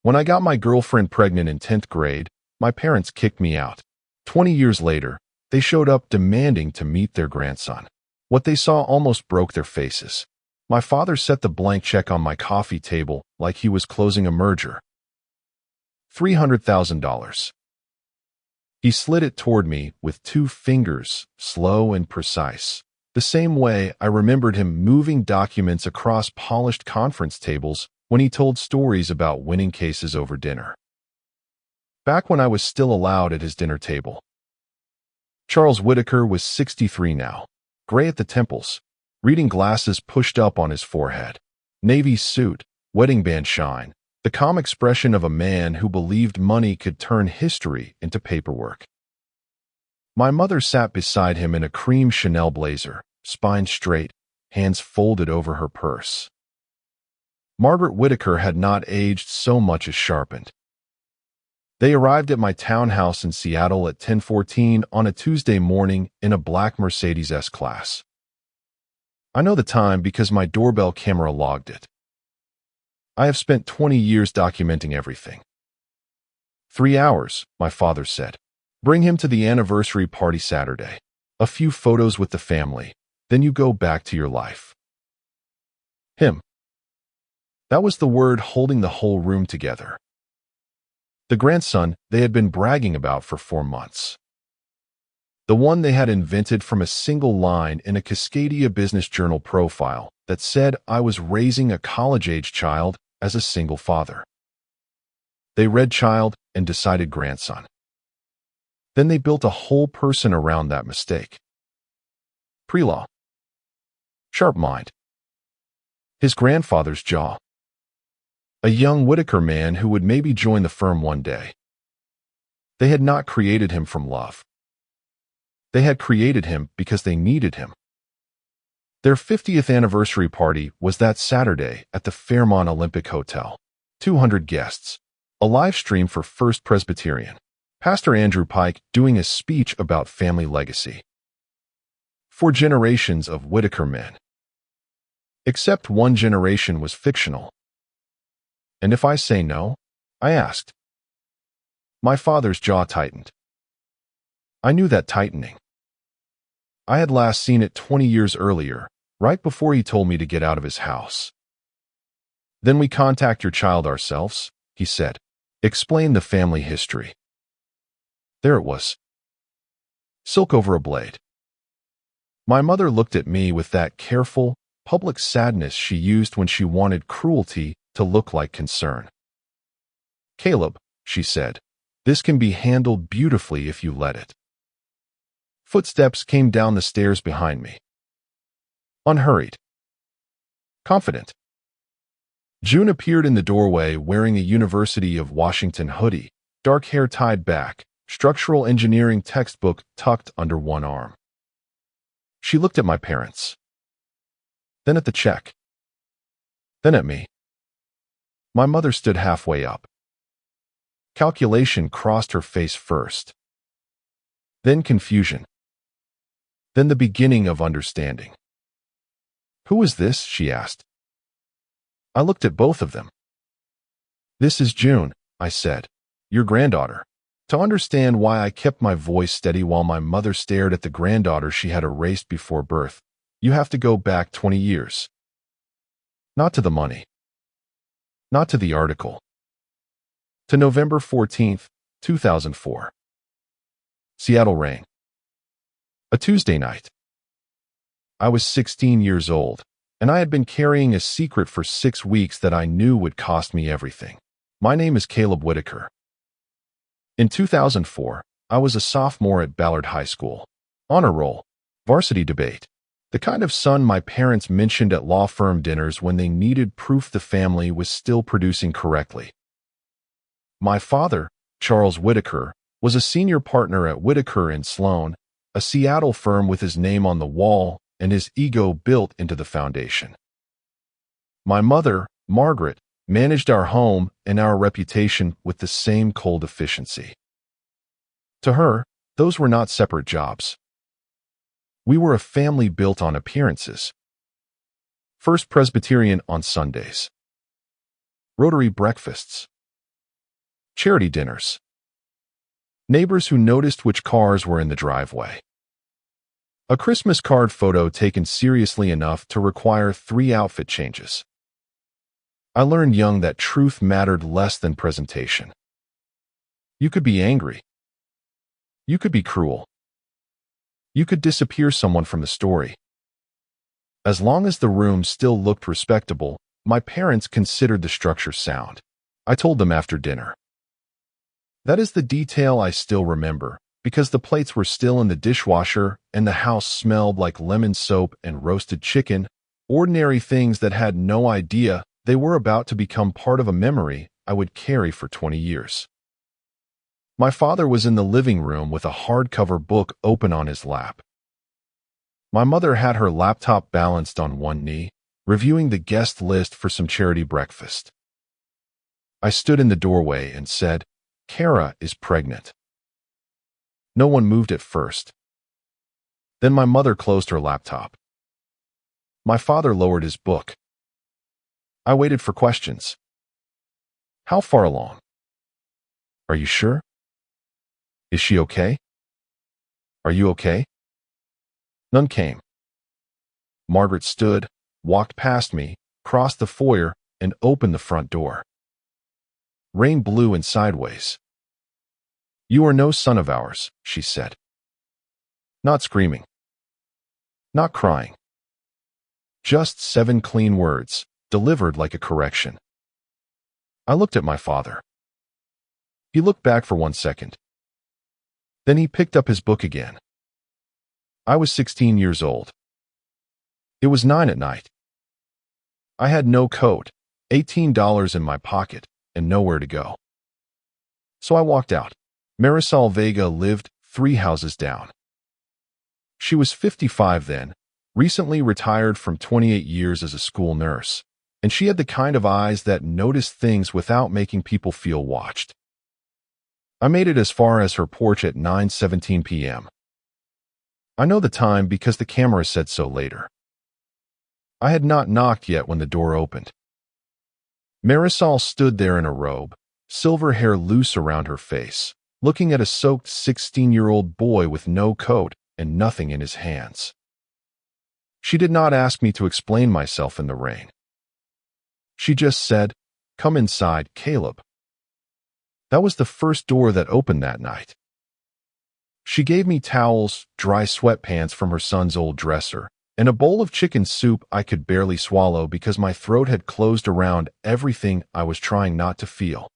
When I got my girlfriend pregnant in 10th grade, my parents kicked me out. 20 years later, they showed up demanding to meet their grandson. What they saw almost broke their faces. My father set the blank check on my coffee table like he was closing a merger. $300,000. He slid it toward me with 2 fingers, slow and precise. The same way I remembered him moving documents across polished conference tables when he told stories about winning cases over dinner. Back when I was still allowed at his dinner table. Charles Whitaker was 63 now, gray at the temples, reading glasses pushed up on his forehead, navy suit, wedding band shine, the calm expression of a man who believed money could turn history into paperwork. My mother sat beside him in a cream Chanel blazer, spine straight, hands folded over her purse. Margaret Whitaker had not aged so much as sharpened. They arrived at my townhouse in Seattle at 10:14 on a Tuesday morning in a black Mercedes S-Class. I know the time because my doorbell camera logged it. I have spent 20 years documenting everything. 3 hours, my father said. Bring him to the anniversary party Saturday. A few photos with the family, then you go back to your life. Him. That was the word holding the whole room together. The grandson they had been bragging about for 4 months. The one they had invented from a single line in a Cascadia Business Journal profile that said I was raising a college-age child as a single father. They read child and decided grandson. Then they built a whole person around that mistake. Pre-law. Sharp mind. His grandfather's jaw. A young Whitaker man who would maybe join the firm one day. They had not created him from love. They had created him because they needed him. Their 50th anniversary party was that Saturday at the Fairmont Olympic Hotel. 200 guests. A live stream for First Presbyterian. Pastor Andrew Pike doing a speech about family legacy. 4 generations of Whitaker men. Except one generation was fictional. And if I say no? I asked. My father's jaw tightened. I knew that tightening. I had last seen it 20 years earlier, right before he told me to get out of his house. Then we contact your child ourselves, he said. Explain the family history. There it was. Silk over a blade. My mother looked at me with that careful, public sadness she used when she wanted cruelty to look like concern. Caleb, she said, this can be handled beautifully if you let it. Footsteps came down the stairs behind me. Unhurried. Confident. June appeared in the doorway wearing a University of Washington hoodie, dark hair tied back, structural engineering textbook tucked under one arm. She looked at my parents. Then at the check. Then at me. My mother stood halfway up. Calculation crossed her face first. Then confusion. Then the beginning of understanding. Who is this? She asked. I looked at both of them. This is June, I said, your granddaughter. To understand why I kept my voice steady while my mother stared at the granddaughter she had erased before birth, you have to go back 20 years. Not to the money. Not to the article. To November 14th, 2004. Seattle rain. A Tuesday night. I was 16 years old, and I had been carrying a secret for 6 weeks that I knew would cost me everything. My name is Caleb Whitaker. In 2004, I was a sophomore at Ballard High School. Honor roll. Varsity debate. The kind of son my parents mentioned at law firm dinners when they needed proof the family was still producing correctly. My father, Charles Whitaker, was a senior partner at Whitaker & Sloan, a Seattle firm with his name on the wall and his ego built into the foundation. My mother, Margaret, managed our home and our reputation with the same cold efficiency. To her, those were not separate jobs. We were a family built on appearances. First Presbyterian on Sundays. Rotary breakfasts. Charity dinners. Neighbors who noticed which cars were in the driveway. A Christmas card photo taken seriously enough to require 3 outfit changes. I learned young that truth mattered less than presentation. You could be angry. You could be cruel. You could disappear someone from the story. As long as the room still looked respectable, my parents considered the structure sound. I told them after dinner. That is the detail I still remember, because the plates were still in the dishwasher and the house smelled like lemon soap and roasted chicken, ordinary things that had no idea they were about to become part of a memory I would carry for 20 years. My father was in the living room with a hardcover book open on his lap. My mother had her laptop balanced on one knee, reviewing the guest list for some charity breakfast. I stood in the doorway and said, "Kara is pregnant." No one moved at first. Then my mother closed her laptop. My father lowered his book. I waited for questions. How far along? Are you sure? Is she okay? Are you okay? None came. Margaret stood, walked past me, crossed the foyer, and opened the front door. Rain blew in sideways. "You are no son of ours," she said. Not screaming. Not crying. Just 7 clean words, delivered like a correction. I looked at my father. He looked back for 1 second. Then he picked up his book again. I was 16 years old. It was 9 at night. I had no coat, $18 in my pocket, and nowhere to go. So I walked out. Marisol Vega lived 3 houses down. She was 55 then, recently retired from 28 years as a school nurse, and she had the kind of eyes that noticed things without making people feel watched. I made it as far as her porch at 9:17 p.m. I know the time because the camera said so later. I had not knocked yet when the door opened. Marisol stood there in a robe, silver hair loose around her face, looking at a soaked 16-year-old boy with no coat and nothing in his hands. She did not ask me to explain myself in the rain. She just said, "Come inside, Caleb." That was the first door that opened that night. She gave me towels, dry sweatpants from her son's old dresser, and a bowl of chicken soup I could barely swallow because my throat had closed around everything I was trying not to feel.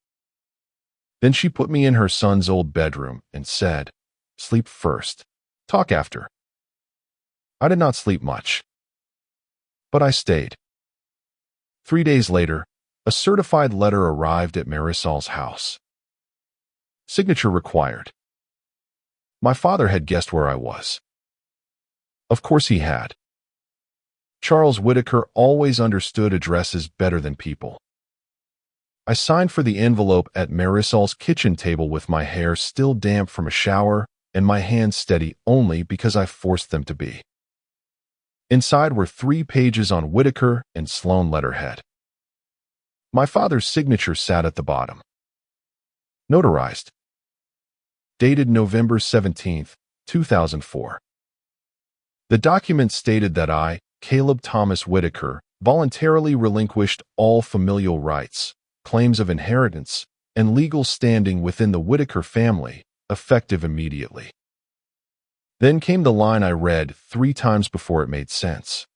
Then she put me in her son's old bedroom and said, "Sleep first. Talk after." I did not sleep much. But I stayed. 3 days later, a certified letter arrived at Marisol's house. Signature required. My father had guessed where I was. Of course he had. Charles Whitaker always understood addresses better than people. I signed for the envelope at Marisol's kitchen table with my hair still damp from a shower and my hands steady only because I forced them to be. Inside were 3 pages on Whitaker and Sloan letterhead. My father's signature sat at the bottom. Notarized. Dated November 17, 2004. The document stated that I, Caleb Thomas Whitaker, voluntarily relinquished all familial rights, claims of inheritance, and legal standing within the Whitaker family, effective immediately. Then came the line I read 3 times before it made sense.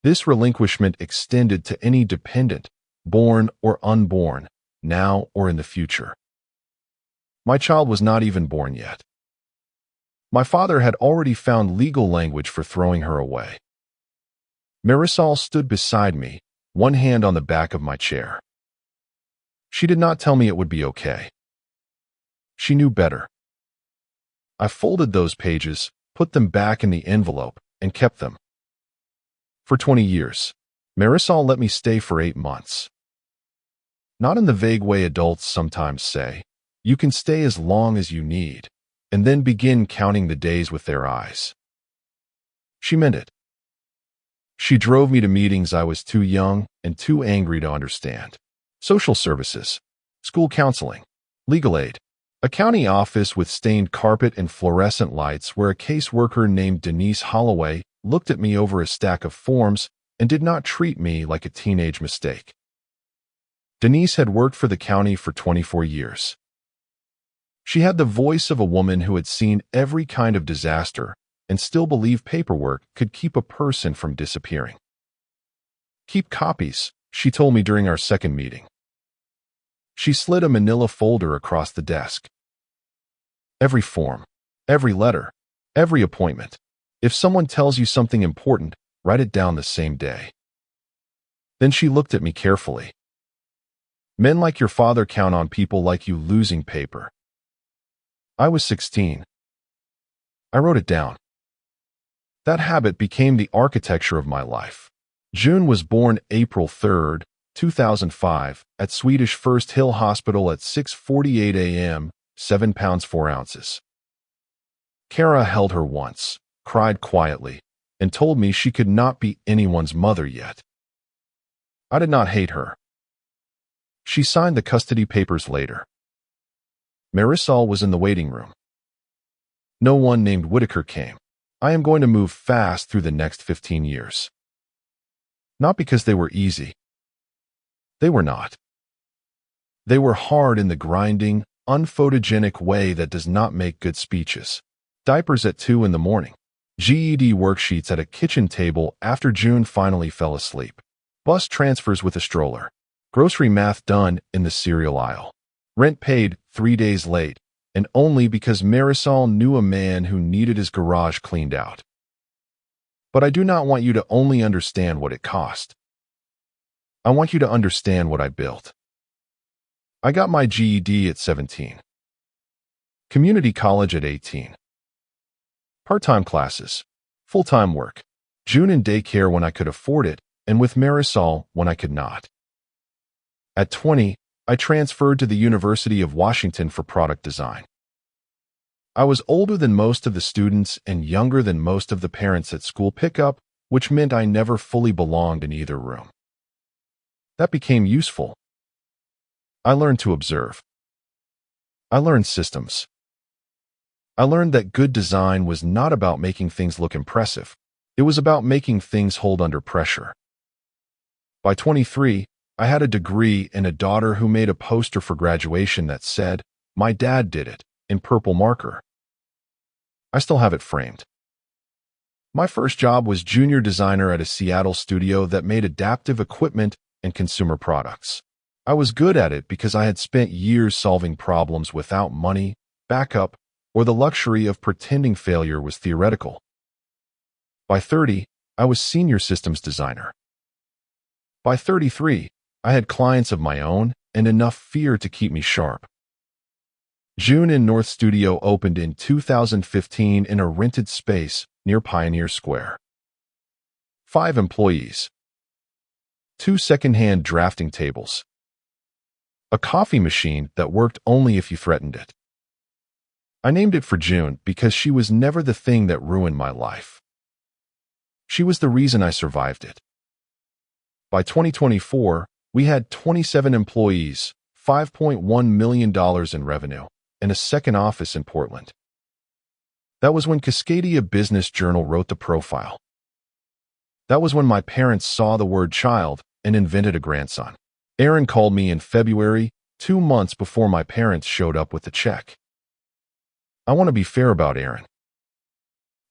This relinquishment extended to any dependent, born or unborn, now or in the future. My child was not even born yet. My father had already found legal language for throwing her away. Marisol stood beside me, one hand on the back of my chair. She did not tell me it would be okay. She knew better. I folded those pages, put them back in the envelope, and kept them. For 20 years, Marisol let me stay for 8 months. Not in the vague way adults sometimes say, "You can stay as long as you need," and then begin counting the days with their eyes. She meant it. She drove me to meetings I was too young and too angry to understand. Social services, school counseling, legal aid, a county office with stained carpet and fluorescent lights where a caseworker named Denise Holloway looked at me over a stack of forms and did not treat me like a teenage mistake. Denise had worked for the county for 24 years. She had the voice of a woman who had seen every kind of disaster and still believed paperwork could keep a person from disappearing. "Keep copies," she told me during our second meeting. She slid a manila folder across the desk. "Every form, every letter, every appointment. If someone tells you something important, write it down the same day." Then she looked at me carefully. "Men like your father count on people like you losing paper." I was 16. I wrote it down. That habit became the architecture of my life. June was born April 3rd, 2005, at Swedish First Hill Hospital at 6:48 a.m., 7 pounds 4 ounces. Kara held her once, cried quietly, and told me she could not be anyone's mother yet. I did not hate her. She signed the custody papers later. Marisol was in the waiting room. No one named Whitaker came. I am going to move fast through the next 15 years. Not because they were easy. They were not. They were hard in the grinding, unphotogenic way that does not make good speeches. Diapers at 2 in the morning. GED worksheets at a kitchen table after June finally fell asleep. Bus transfers with a stroller. Grocery math done in the cereal aisle. Rent paid 3 days late, and only because Marisol knew a man who needed his garage cleaned out. But I do not want you to only understand what it cost. I want you to understand what I built. I got my GED at 17. Community college at 18. Part-time classes. Full-time work. June in daycare when I could afford it, and with Marisol when I could not. At 20, I transferred to the University of Washington for product design. I was older than most of the students and younger than most of the parents at school pickup, which meant I never fully belonged in either room. That became useful. I learned to observe. I learned systems. I learned that good design was not about making things look impressive. It was about making things hold under pressure. By 23, I had a degree and a daughter who made a poster for graduation that said, "My dad did it," in purple marker. I still have it framed. My first job was junior designer at a Seattle studio that made adaptive equipment and consumer products. I was good at it because I had spent years solving problems without money, backup, or the luxury of pretending failure was theoretical. By 30, I was senior systems designer. By 33, I had clients of my own and enough fear to keep me sharp. June in North Studio opened in 2015 in a rented space near Pioneer Square. 5 employees. 2 second-hand drafting tables. A coffee machine that worked only if you threatened it. I named it for June because she was never the thing that ruined my life. She was the reason I survived it. By 2024, we had 27 employees, $5.1 million in revenue, and a second office in Portland. That was when Cascadia Business Journal wrote the profile. That was when my parents saw the word child and invented a grandson. Aaron called me in February, 2 months before my parents showed up with the check. I want to be fair about Aaron.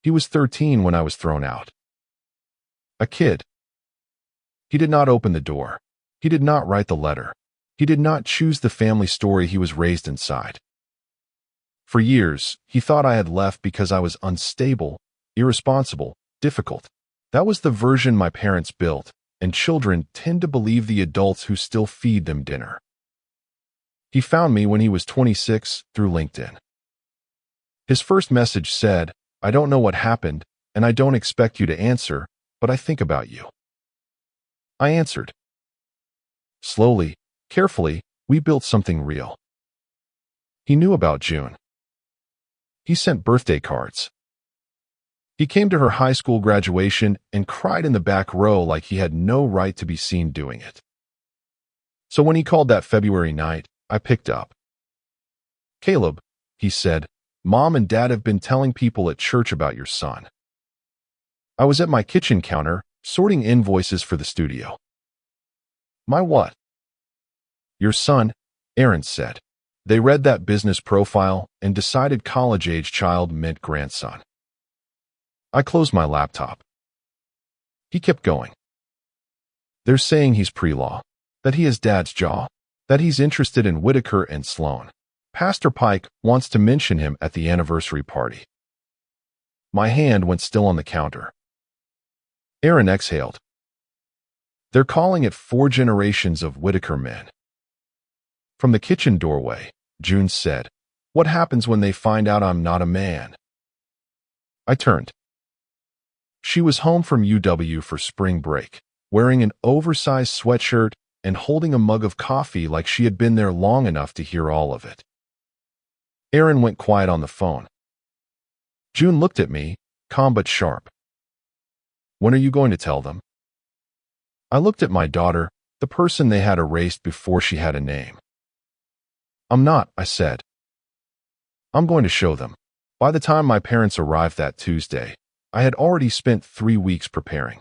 He was 13 when I was thrown out. A kid. He did not open the door. He did not write the letter. He did not choose the family story he was raised inside. For years, he thought I had left because I was unstable, irresponsible, difficult. That was the version my parents built, and children tend to believe the adults who still feed them dinner. He found me when he was 26 through LinkedIn. His first message said, "I don't know what happened, and I don't expect you to answer, but I think about you." I answered. Slowly, carefully, we built something real. He knew about June. He sent birthday cards. He came to her high school graduation and cried in the back row like he had no right to be seen doing it. So when he called that February night, I picked up. "Caleb," he said, "Mom and Dad have been telling people at church about your son." I was at my kitchen counter, sorting invoices for the studio. "My what?" "Your son," Aaron said. "They read that business profile and decided college-age child meant grandson." I closed my laptop. He kept going. "They're saying he's pre-law, that he has Dad's jaw, that he's interested in Whitaker and Sloan. Pastor Pike wants to mention him at the anniversary party." My hand went still on the counter. Aaron exhaled. "They're calling it 4 generations of Whitaker men." From the kitchen doorway, June said, "What happens when they find out I'm not a man?" I turned. She was home from UW for spring break, wearing an oversized sweatshirt and holding a mug of coffee like she had been there long enough to hear all of it. Aaron went quiet on the phone. June looked at me, calm but sharp. "When are you going to tell them?" I looked at my daughter, the person they had erased before she had a name. "I'm not," I said. "I'm going to show them." By the time my parents arrived that Tuesday, I had already spent 3 weeks preparing.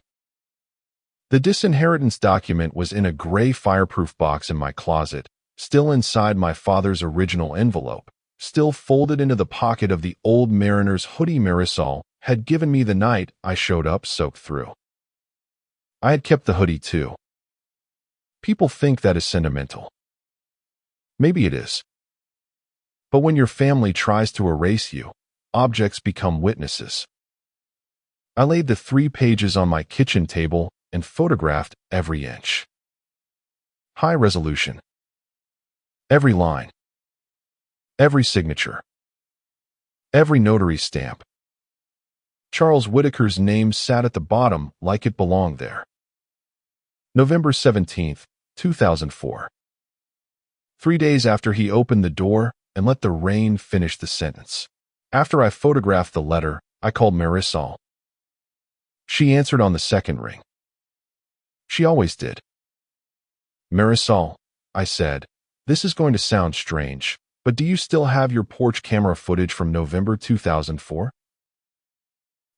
The disinheritance document was in a gray fireproof box in my closet, still inside my father's original envelope, still folded into the pocket of the old mariner's hoodie Marisol had given me the night I showed up soaked through. I had kept the hoodie too. People think that is sentimental. Maybe it is. But when your family tries to erase you, objects become witnesses. I laid the 3 pages on my kitchen table and photographed every inch. High resolution. Every line. Every signature. Every notary stamp. Charles Whitaker's name sat at the bottom like it belonged there. November 17th, 2004. 3 days after he opened the door and let the rain finish the sentence. After I photographed the letter, I called Marisol. She answered on the second ring. She always did. "Marisol," I said, "this is going to sound strange, but do you still have your porch camera footage from November 2004?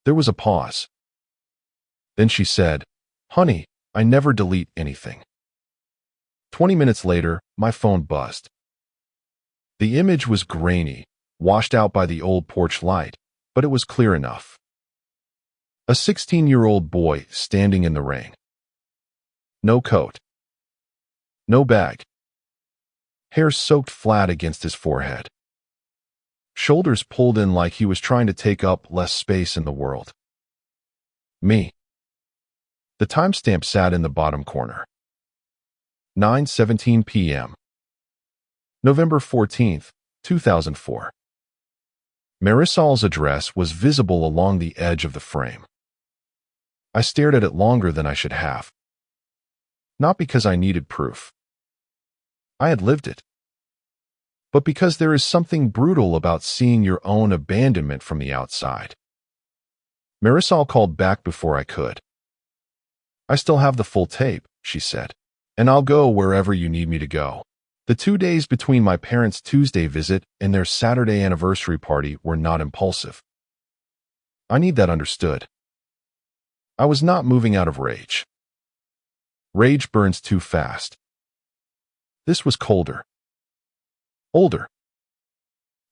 There was a pause. Then she said, "Honey, I never delete anything." 20 minutes later, my phone buzzed. The image was grainy, washed out by the old porch light, but it was clear enough. A 16-year-old boy standing in the rain. No coat. No bag. Hair soaked flat against his forehead. Shoulders pulled in like he was trying to take up less space in the world. Me. The timestamp sat in the bottom corner. 9:17 p.m. November 14th, 2004. Marisol's address was visible along the edge of the frame. I stared at it longer than I should have. Not because I needed proof. I had lived it. But because there is something brutal about seeing your own abandonment from the outside. Marisol called back before I could. "I still have the full tape," she said, "and I'll go wherever you need me to go." The 2 days between my parents' Tuesday visit and their Saturday anniversary party were not impulsive. I need that understood. I was not moving out of rage. Rage burns too fast. This was colder. Older.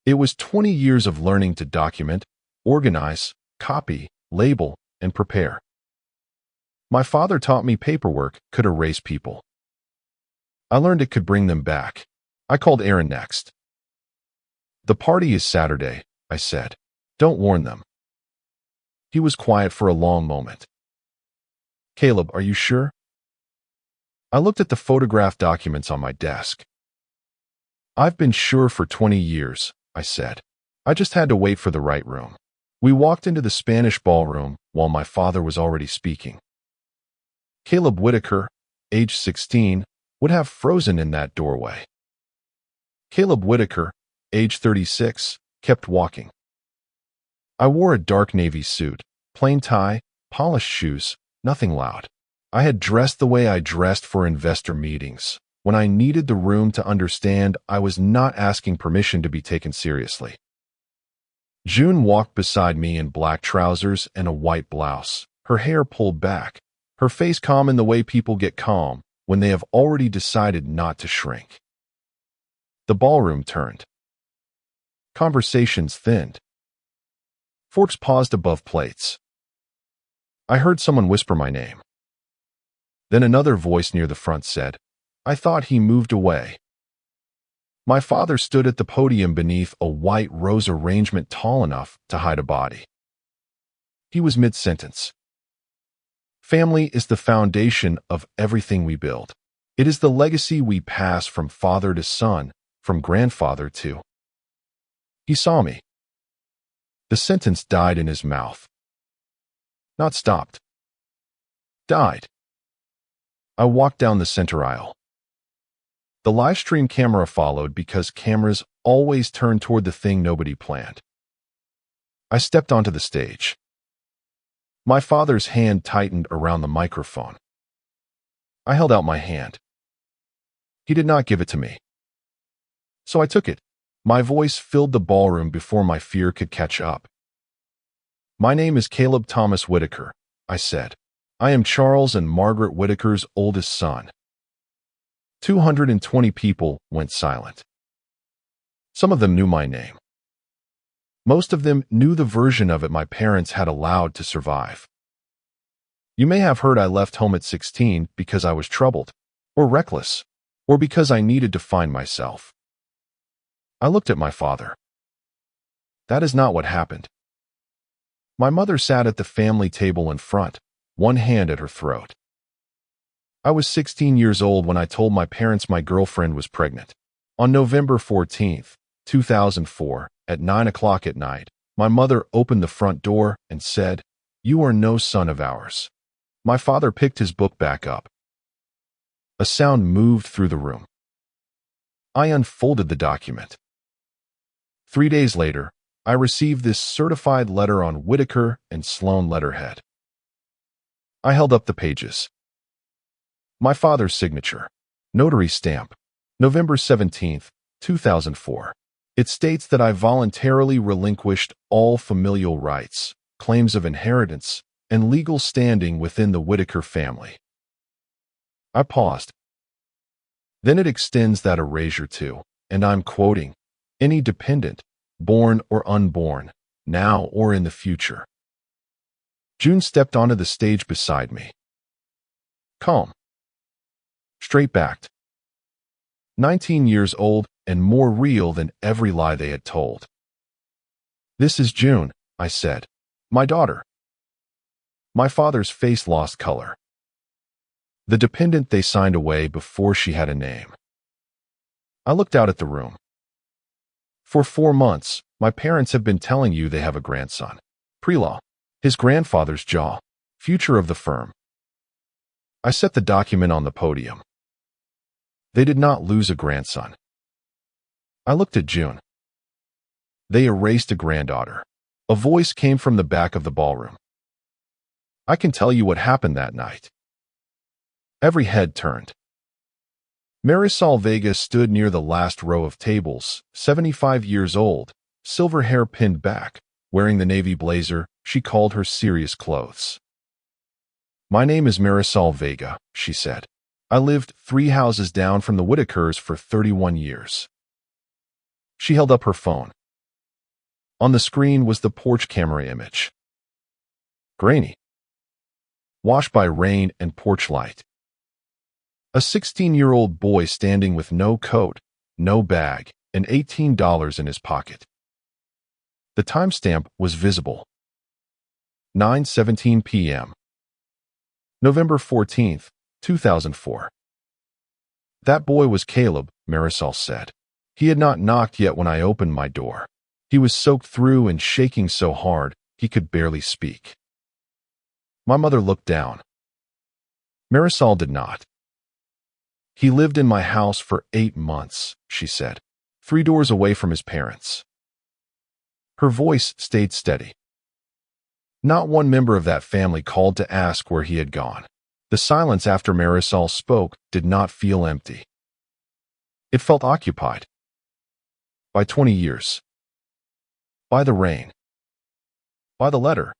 It was 20 years of learning to document, organize, copy, label, and prepare. My father taught me paperwork could erase people. I learned it could bring them back. I called Aaron next. "The party is Saturday," I said. "Don't warn them." He was quiet for a long moment. "Caleb, are you sure?" I looked at the photograph documents on my desk. "I've been sure for 20 years, I said. "I just had to wait for the right room." We walked into the Spanish ballroom while my father was already speaking. Caleb Whitaker, age 16, would have frozen in that doorway. Caleb Whitaker, age 36, kept walking. I wore a dark navy suit, plain tie, polished shoes, nothing loud. I had dressed the way I dressed for investor meetings, when I needed the room to understand I was not asking permission to be taken seriously. June walked beside me in black trousers and a white blouse, her hair pulled back, her face calm in the way people get calm when they have already decided not to shrink. The ballroom turned. Conversations thinned. Forks paused above plates. I heard someone whisper my name. Then another voice near the front said, "I thought he moved away." My father stood at the podium beneath a white rose arrangement tall enough to hide a body. He was mid-sentence. Family is the foundation of everything we build. It is the legacy we pass from father to son, from grandfather to. He saw me. The sentence died in his mouth. Not stopped. Died. I walked down the center aisle. The livestream camera followed because cameras always turn toward the thing nobody planned. I stepped onto the stage. My father's hand tightened around the microphone. I held out my hand. He did not give it to me. So I took it. My voice filled the ballroom before my fear could catch up. "My name is Caleb Thomas Whitaker," I said. "I am Charles and Margaret Whitaker's oldest son." 220 people went silent. Some of them knew my name. Most of them knew the version of it my parents had allowed to survive. You may have heard I left home at 16 because I was troubled, or reckless, or because I needed to find myself. I looked at my father. That is not what happened. My mother sat at the family table in front, one hand at her throat. I was 16 years old when I told my parents my girlfriend was pregnant. On November 14th, 2004, at 9 o'clock at night, my mother opened the front door and said, "You are no son of ours." My father picked his book back up. A sound moved through the room. I unfolded the document. 3 days later, I received this certified letter on Whitaker and Sloan letterhead. I held up the pages. My father's signature. Notary stamp. November 17th, 2004. It states that I voluntarily relinquished all familial rights, claims of inheritance, and legal standing within the Whitaker family. I paused. Then it extends that erasure to, and I'm quoting, "any dependent, born or unborn, now or in the future." June stepped onto the stage beside me. Calm. Straight-backed. 19 years old and more real than every lie they had told. "This is June," I said. "My daughter." My father's face lost color. The dependent they signed away before she had a name. I looked out at the room. "For 4 months, my parents have been telling you they have a grandson. Pre-law. His grandfather's jaw. Future of the firm." I set the document on the podium. They did not lose a grandson. I looked at June. They erased a granddaughter. A voice came from the back of the ballroom. "I can tell you what happened that night." Every head turned. Marisol Vega stood near the last row of tables, 75 years old, silver hair pinned back, wearing the navy blazer she called her serious clothes. "My name is Marisol Vega," she said. "I lived 3 houses down from the Whitakers for 31 years. She held up her phone. On the screen was the porch camera image. Grainy. Washed by rain and porch light. A 16-year-old boy standing with no coat, no bag, and $18 in his pocket. The timestamp was visible. 9:17 p.m. November 14th, 2004. "That boy was Caleb," Marisol said. "He had not knocked yet when I opened my door. He was soaked through and shaking so hard he could barely speak." My mother looked down. Marisol did not. "He lived in my house for 8 months," she said, 3 doors away from his parents. Her voice stayed steady. Not one member of that family called to ask where he had gone. The silence after Marisol spoke did not feel empty. It felt occupied. By 20 years. By the rain. By the letter.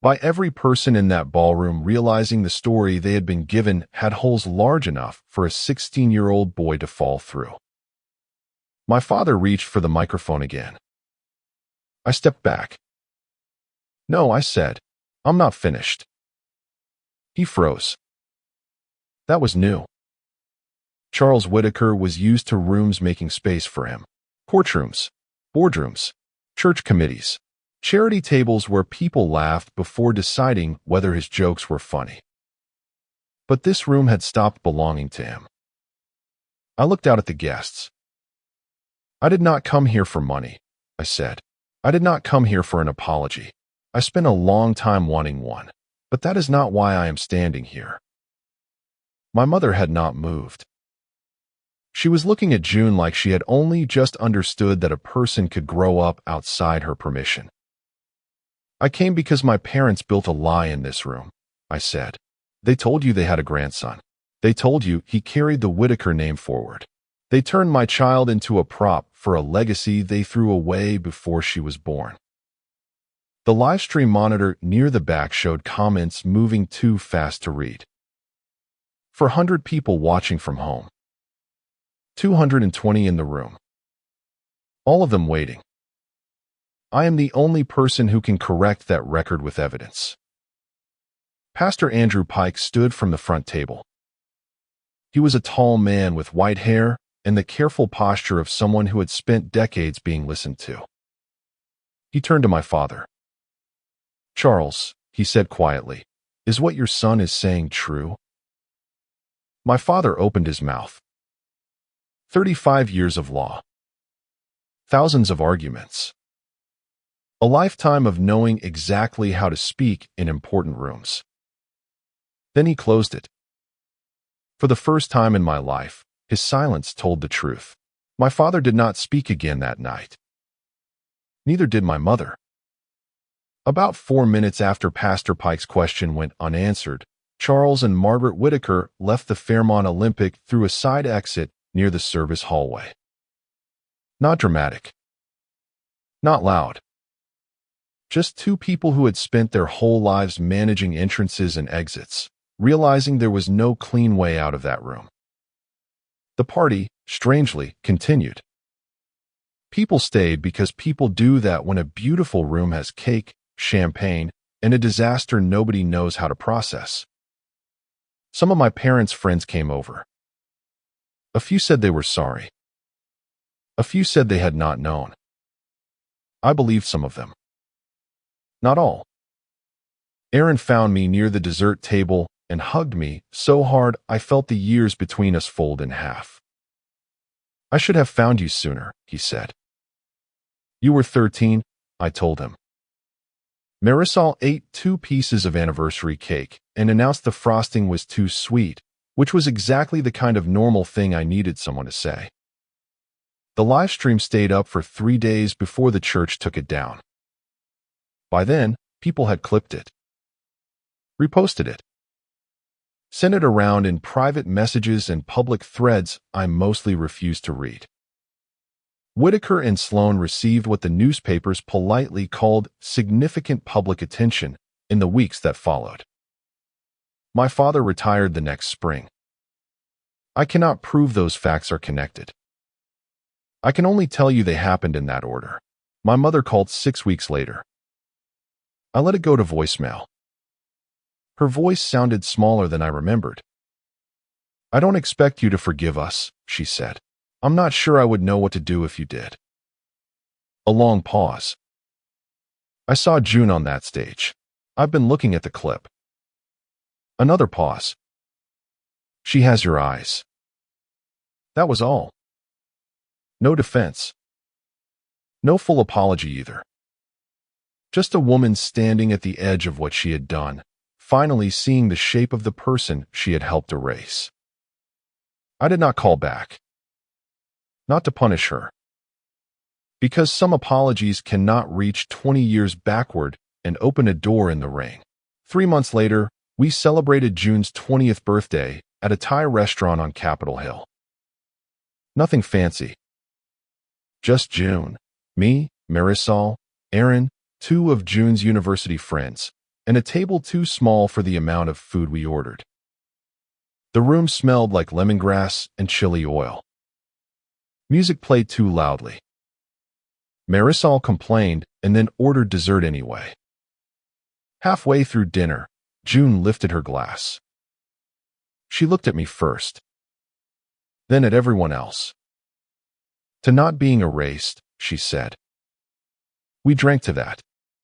By every person in that ballroom realizing the story they had been given had holes large enough for a 16-year-old boy to fall through. My father reached for the microphone again. I stepped back. No, I said, I'm not finished. He froze. That was new. Charles Whitaker was used to rooms making space for him. Courtrooms, boardrooms, church committees, charity tables where people laughed before deciding whether his jokes were funny. But this room had stopped belonging to him. I looked out at the guests. I did not come here for money, I said. I did not come here for an apology. I spent a long time wanting one, but that is not why I am standing here. My mother had not moved. She was looking at June like she had only just understood that a person could grow up outside her permission. I came because my parents built a lie in this room, I said. They told you they had a grandson. They told you he carried the Whitaker name forward. They turned my child into a prop for a legacy they threw away before she was born. The livestream monitor near the back showed comments moving too fast to read. For 100 people watching from home. 220 in the room. All of them waiting. I am the only person who can correct that record with evidence. Pastor Andrew Pike stood from the front table. He was a tall man with white hair and the careful posture of someone who had spent decades being listened to. He turned to my father. Charles, he said quietly, is what your son is saying true? My father opened his mouth. 35 years of law. Thousands of arguments. A lifetime of knowing exactly how to speak in important rooms. Then he closed it. For the first time in my life, his silence told the truth. My father did not speak again that night. Neither did my mother. About 4 minutes after Pastor Pike's question went unanswered, Charles and Margaret Whitaker left the Fairmont Olympic through a side exit near the service hallway. Not dramatic. Not loud. Just two people who had spent their whole lives managing entrances and exits, realizing there was no clean way out of that room. The party, strangely, continued. People stayed because people do that when a beautiful room has cake, champagne, and a disaster nobody knows how to process. Some of my parents' friends came over. A few said they were sorry. A few said they had not known. I believed some of them. Not all. Aaron found me near the dessert table and hugged me so hard I felt the years between us fold in half. I should have found you sooner, he said. You were 13, I told him. Marisol ate 2 pieces of anniversary cake and announced the frosting was too sweet, which was exactly the kind of normal thing I needed someone to say. The live stream stayed up for 3 days before the church took it down. By then, people had clipped it, reposted it, sent it around in private messages and public threads I mostly refused to read. Whitaker and Sloan received what the newspapers politely called significant public attention in the weeks that followed. My father retired the next spring. I cannot prove those facts are connected. I can only tell you they happened in that order. My mother called 6 weeks later. I let it go to voicemail. Her voice sounded smaller than I remembered. I don't expect you to forgive us, she said. I'm not sure I would know what to do if you did. A long pause. I saw June on that stage. I've been looking at the clip. Another pause. She has your eyes. That was all. No defense. No full apology either. Just a woman standing at the edge of what she had done, finally seeing the shape of the person she had helped erase. I did not call back. Not to punish her. Because some apologies cannot reach 20 years backward and open a door in the ring. 3 months later, we celebrated June's 20th birthday at a Thai restaurant on Capitol Hill. Nothing fancy. Just June, me, Marisol, Aaron, two of June's university friends, and a table too small for the amount of food we ordered. The room smelled like lemongrass and chili oil. Music played too loudly. Marisol complained and then ordered dessert anyway. Halfway through dinner, June lifted her glass. She looked at me first, then at everyone else. "To not being erased," she said. We drank to that.